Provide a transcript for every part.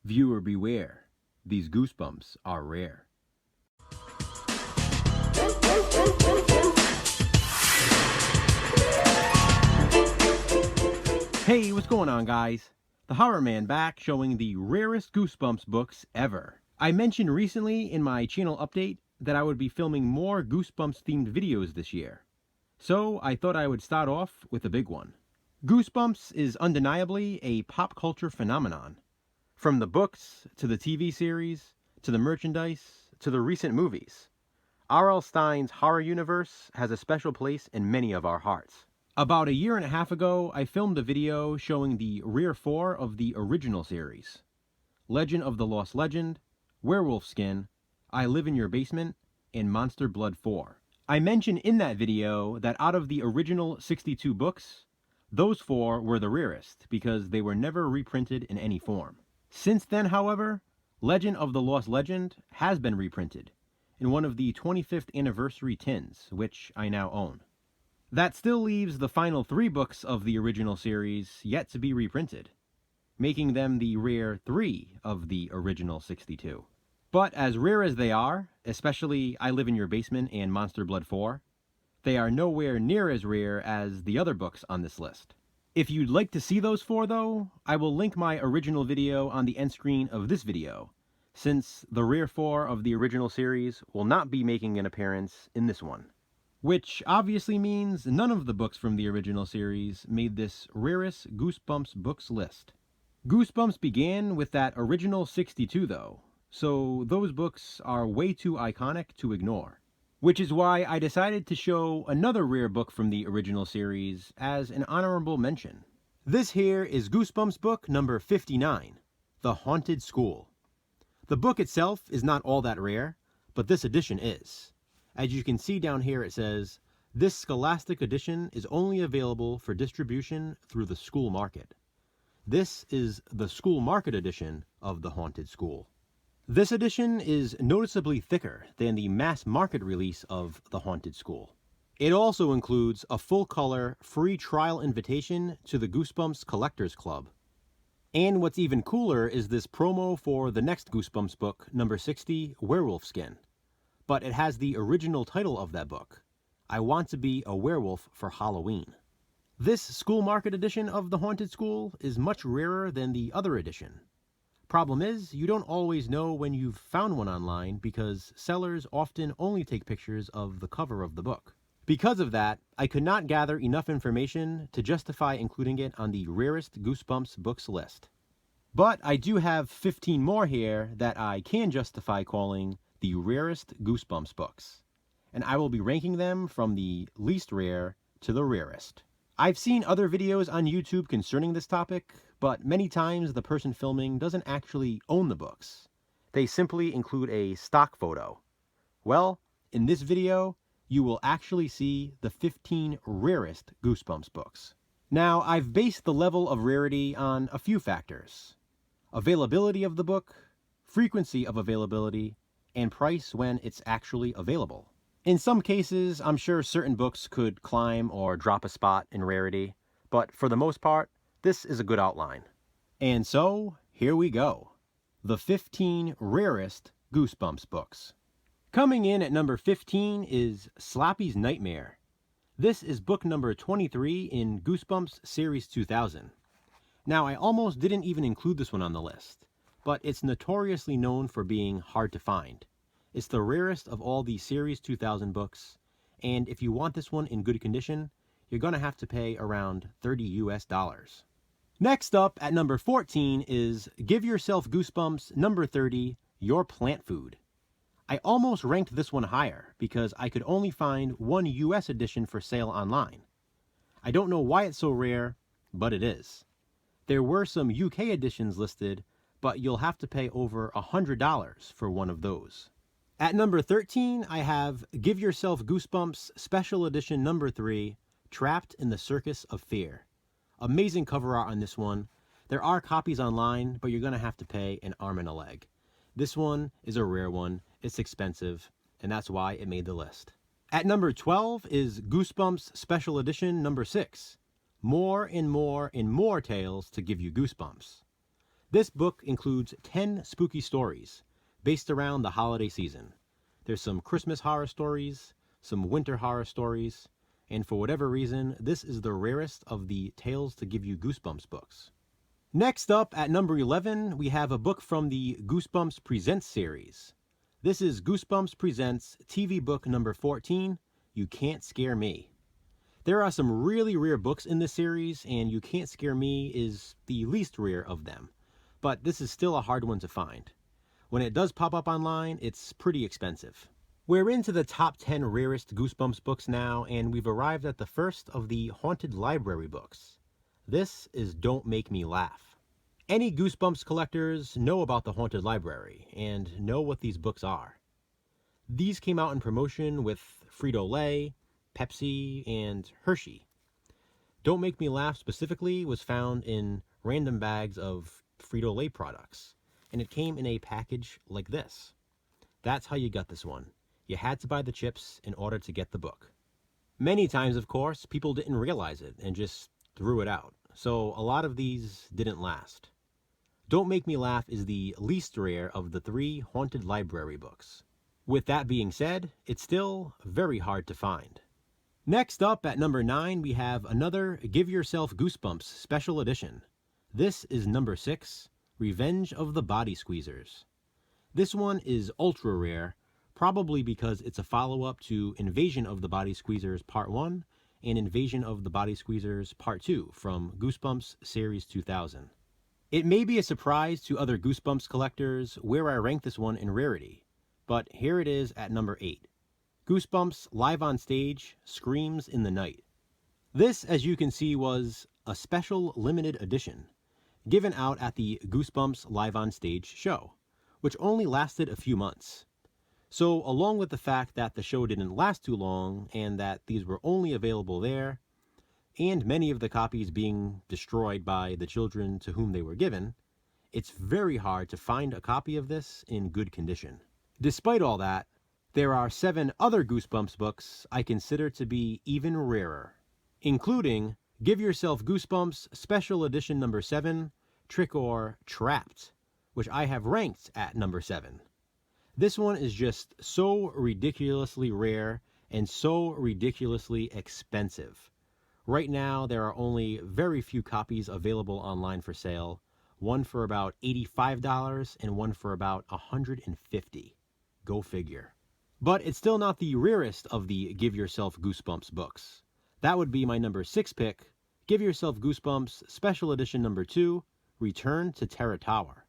Viewer beware, these goosebumps are rare. Hey, what's going on, guys? The Horror Man back, showing the rarest Goosebumps books ever. I mentioned recently in my channel update that I would be filming more Goosebumps themed videos this year. So I thought I would start off with a big one. Goosebumps is undeniably a pop culture phenomenon. From the books, to the TV series, to the merchandise, to the recent movies. R.L. Stine's horror universe has a special place in many of our hearts. About a year and a half ago, I filmed a video showing the rear four of the original series. Legend of the Lost Legend, Werewolf Skin, I Live in Your Basement, and Monster Blood 4. I mentioned in that video that out of the original 62 books, those four were the rarest because they were never reprinted in any form. Since then, however, Legend of the Lost Legend has been reprinted in one of the 25th anniversary tins, which I now own. That still leaves the final 3 books of the original series yet to be reprinted, making them the rare 3 of the original 62. But as rare as they are, especially I Live in Your Basement and Monster Blood 4, they are nowhere near as rare as the other books on this list. If you'd like to see those 4 though, I will link my original video on the end screen of this video, since the rare 4 of the original series will not be making an appearance in this one. Which obviously means none of the books from the original series made this rarest Goosebumps books list. Goosebumps began with that original 62 though, so those books are way too iconic to ignore. Which is why I decided to show another rare book from the original series as an honorable mention. This here is Goosebumps book number 59, The Haunted School. The book itself is not all that rare, but this edition is. As you can see down here, it says, this scholastic edition is only available for distribution through the school market. This is the school market edition of The Haunted School. This edition is noticeably thicker than the mass market release of The Haunted School. It also includes a full-color, free trial invitation to the Goosebumps Collectors Club. And what's even cooler is this promo for the next Goosebumps book, number 60, Werewolf Skin. But it has the original title of that book, I Want to Be a Werewolf for Halloween. This school market edition of The Haunted School is much rarer than the other edition. Problem is, you don't always know when you've found one online because sellers often only take pictures of the cover of the book. Because of that, I could not gather enough information to justify including it on the rarest Goosebumps books list. But I do have 15 more here that I can justify calling the rarest Goosebumps books, and I will be ranking them from the least rare to the rarest. I've seen other videos on YouTube concerning this topic, but many times the person filming doesn't actually own the books. They simply include a stock photo. Well, in this video, you will actually see the 15 rarest Goosebumps books. Now, I've based the level of rarity on a few factors: availability of the book, frequency of availability, and price when it's actually available. In some cases, I'm sure certain books could climb or drop a spot in rarity, but for the most part, this is a good outline. And so, here we go. The 15 rarest Goosebumps books. Coming in at number 15 is Slappy's Nightmare. This is book number 23 in Goosebumps Series 2000. Now, I almost didn't even include this one on the list, but it's notoriously known for being hard to find. It's the rarest of all the Series 2000 books, and if you want this one in good condition, you're going to have to pay around $30 US. Next up at number 14 is Give Yourself Goosebumps number 30, Your Plant Food. I almost ranked this one higher because I could only find one US edition for sale online. I don't know why it's so rare, but it is. There were some UK editions listed, but you'll have to pay over $100 for one of those. At number 13, I have Give Yourself Goosebumps Special Edition number 3, Trapped in the Circus of Fear. Amazing cover art on this one. There are copies online, but you're going to have to pay an arm and a leg. This one is a rare one, it's expensive, and that's why it made the list. At number 12 is Goosebumps Special Edition number 6, More and More and More Tales to Give You Goosebumps. This book includes 10 spooky stories based around the holiday season. There's some Christmas horror stories, some winter horror stories, and for whatever reason, this is the rarest of the Tales to Give You Goosebumps books. Next up, at number 11, we have a book from the Goosebumps Presents series. This is Goosebumps Presents TV book number 14, You Can't Scare Me. There are some really rare books in this series, and You Can't Scare Me is the least rare of them. But this is still a hard one to find. When it does pop up online, it's pretty expensive. We're into the top 10 rarest Goosebumps books now, and we've arrived at the first of the Haunted Library books. This is Don't Make Me Laugh. Any Goosebumps collectors know about the Haunted Library and know what these books are. These came out in promotion with Frito-Lay, Pepsi, and Hershey. Don't Make Me Laugh specifically was found in random bags of Frito-Lay products, and it came in a package like this. That's how you got this one. You had to buy the chips in order to get the book. Many times, of course, people didn't realize it and just threw it out, so a lot of these didn't last. Don't Make Me Laugh is the least rare of the 3 Haunted Library books. With that being said, it's still very hard to find. Next up, at number 9, we have another Give Yourself Goosebumps special edition. This is number 6, Revenge of the Body Squeezers. This one is ultra rare, probably because it's a follow-up to Invasion of the Body Squeezers Part 1 and Invasion of the Body Squeezers Part 2 from Goosebumps Series 2000. It may be a surprise to other Goosebumps collectors where I rank this one in rarity, but here it is at number 8. Goosebumps Live on Stage Screams in the Night. This, as you can see, was a special limited edition given out at the Goosebumps Live on Stage show, which only lasted a few months. So along with the fact that the show didn't last too long and that these were only available there, and many of the copies being destroyed by the children to whom they were given, it's very hard to find a copy of this in good condition. Despite all that, there are 7 other Goosebumps books I consider to be even rarer, including Give Yourself Goosebumps Special Edition number 7, Trick or Trapped, which I have ranked at number 7. This one is just so ridiculously rare and so ridiculously expensive. Right now, there are only very few copies available online for sale, one for about $85 and one for about $150. Go figure. But it's still not the rarest of the Give Yourself Goosebumps books. That would be my number 6 pick, Give Yourself Goosebumps Special Edition number 2, Return to Terror Tower.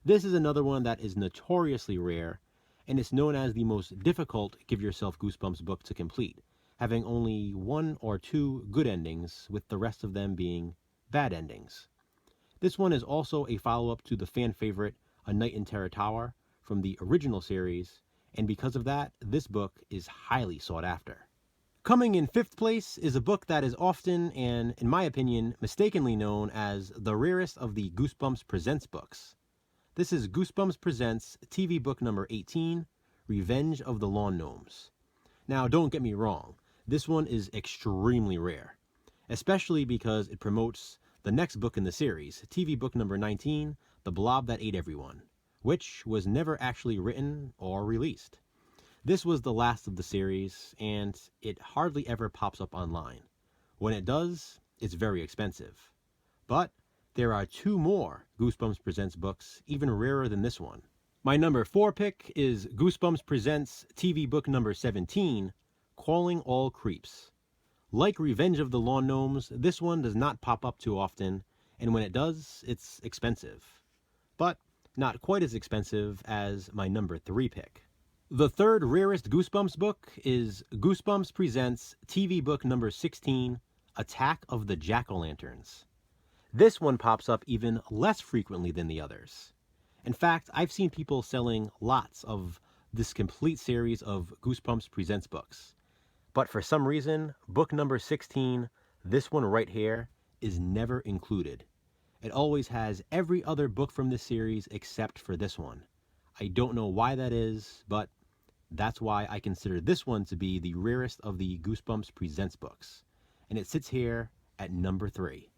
This is another one that is notoriously rare, and it's known as the most difficult Give Yourself Goosebumps book to complete, having only 1 or 2 good endings, with the rest of them being bad endings. This one is also a follow-up to the fan favorite A Night in Terror Tower from the original series, and because of that, this book is highly sought after. Coming in 5th place is a book that is often, and in my opinion, mistakenly known as the rarest of the Goosebumps Presents books. This is Goosebumps Presents TV book number 18, Revenge of the Lawn Gnomes. Now, don't get me wrong, this one is extremely rare, especially because it promotes the next book in the series, TV book number 19, The Blob That Ate Everyone, which was never actually written or released. This was the last of the series, and it hardly ever pops up online. When it does, it's very expensive. But there are 2 more Goosebumps Presents books, even rarer than this one. My number 4 pick is Goosebumps Presents TV book number 17, Calling All Creeps. Like Revenge of the Lawn Gnomes, this one does not pop up too often, and when it does, it's expensive. But not quite as expensive as my number 3 pick. The 3rd rarest Goosebumps book is Goosebumps Presents TV book number 16, Attack of the Jack-O-Lanterns. This one pops up even less frequently than the others. In fact, I've seen people selling lots of this complete series of Goosebumps Presents books. But for some reason, book number 16, this one right here, is never included. It always has every other book from this series except for this one. I don't know why that is, but that's why I consider this one to be the rarest of the Goosebumps Presents books. And it sits here at number 3.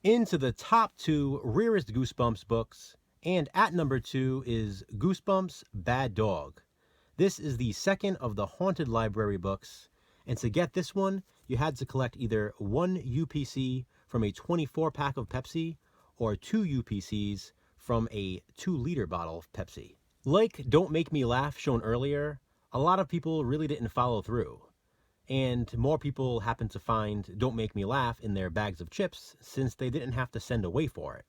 Into the top 2 Rarest Goosebumps books, and at number 2 is Goosebumps Bad Dog. This is the second of the Haunted Library books, and to get this one, you had to collect either 1 UPC from a 24-pack of Pepsi or 2 UPCs from a 2-liter bottle of Pepsi. Like Don't Make Me Laugh shown earlier, a lot of people really didn't follow through. And more people happened to find Don't Make Me Laugh in their bags of chips since they didn't have to send away for it.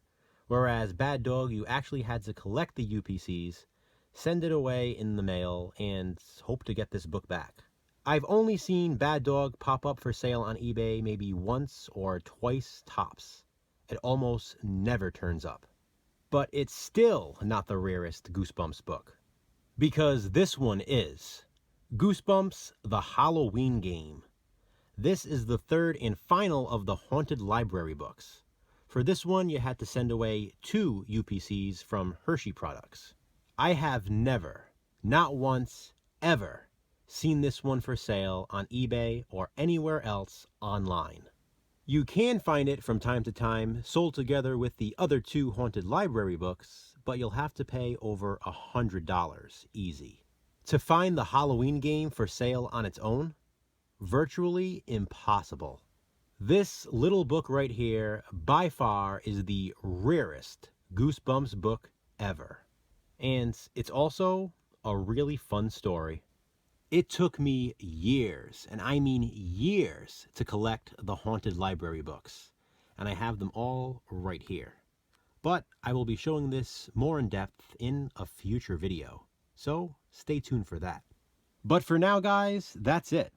Whereas Bad Dog, you actually had to collect the UPCs, send it away in the mail, and hope to get this book back. I've only seen Bad Dog pop up for sale on eBay maybe once or twice tops. It almost never turns up. But it's still not the rarest Goosebumps book. Because this one is Goosebumps The Halloween Game. This is the third and final of the Haunted Library books. For this one, you had to send away 2 UPCs from Hershey products. I have never, not once, ever, seen this one for sale on eBay or anywhere else online. You can find it from time to time sold together with the other 2 Haunted Library books, but you'll have to pay over $100 easy. To find the Halloween Game for sale on its own? Virtually impossible. This little book right here, by far, is the rarest Goosebumps book ever. And it's also a really fun story. It took me years, and I mean years, to collect the Haunted Library books. And I have them all right here. But I will be showing this more in depth in a future video. So stay tuned for that. But for now, guys, that's it.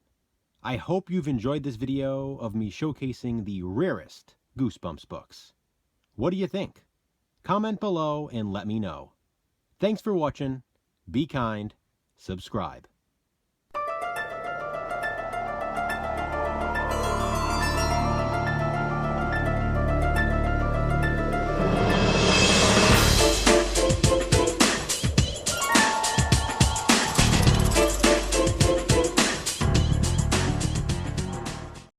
I hope you've enjoyed this video of me showcasing the rarest Goosebumps books. What do you think? Comment below and let me know. Thanks for watching. Be kind. Subscribe.